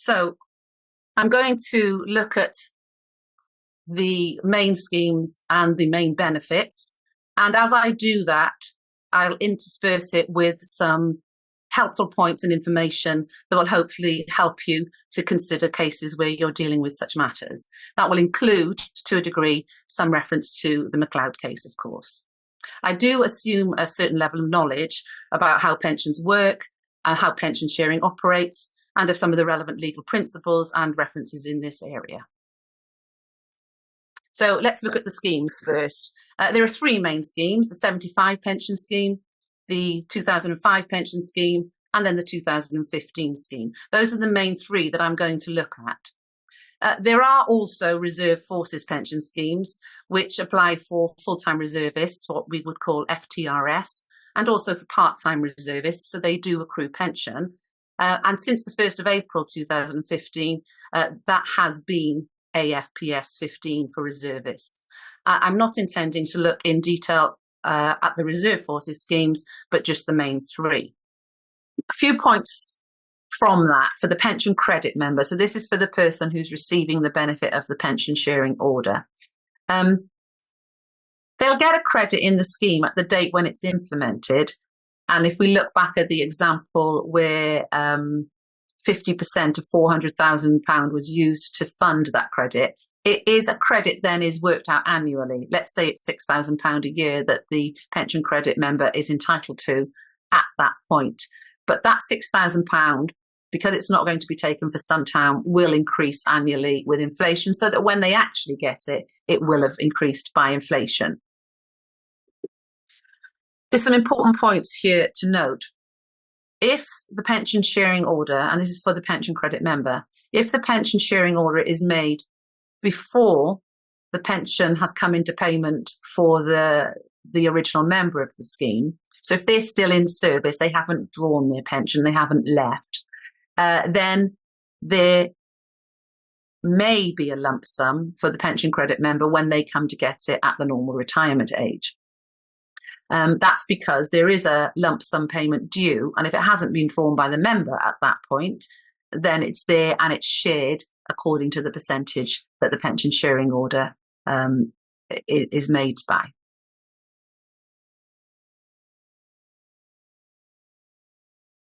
So I'm going to look at the main schemes and the main benefits. And as I do that, I'll intersperse it with some helpful points and information that will hopefully help you to consider cases where you're dealing with such matters. That will include, to a degree, some reference to the McLeod case, of course. I do assume a certain level of knowledge about how pensions work, how pension sharing operates, and of some of the relevant legal principles and references in this area. So let's look at the schemes first. There are three main schemes: the 75 pension scheme, the 2005 pension scheme, and then the 2015 scheme. Those are the main three that I'm going to look at. There are also reserve forces pension schemes, which apply for full-time reservists, what we would call FTRS, and also for part-time reservists, so they do accrue pension. And since the 1st of April 2015, that has been AFPS 15 for reservists. I'm not intending to look in detail at the reserve forces schemes, but just the main three. A few points from that for the pension credit member. So this is for the person who's receiving the benefit of the pension sharing order. They'll get a credit in the scheme at the date when it's implemented. And if we look back at the example where 50% of £400,000 was used to fund that credit, it is a credit then is worked out annually. Let's say it's £6,000 a year that the pension credit member is entitled to at that point. But that £6,000, because it's not going to be taken for some time, will increase annually with inflation, so that when they actually get it, it will have increased by inflation. There's some important points here to note. If the pension sharing order, and this is for the pension credit member, if the pension sharing order is made before the pension has come into payment for the original member of the scheme, so if they're still in service, they haven't drawn their pension, they haven't left, then there may be a lump sum for the pension credit member when they come to get it at the normal retirement age. That's because there is a lump sum payment due, and if it hasn't been drawn by the member at that point, then it's there and it's shared according to the percentage that the pension sharing order is made by.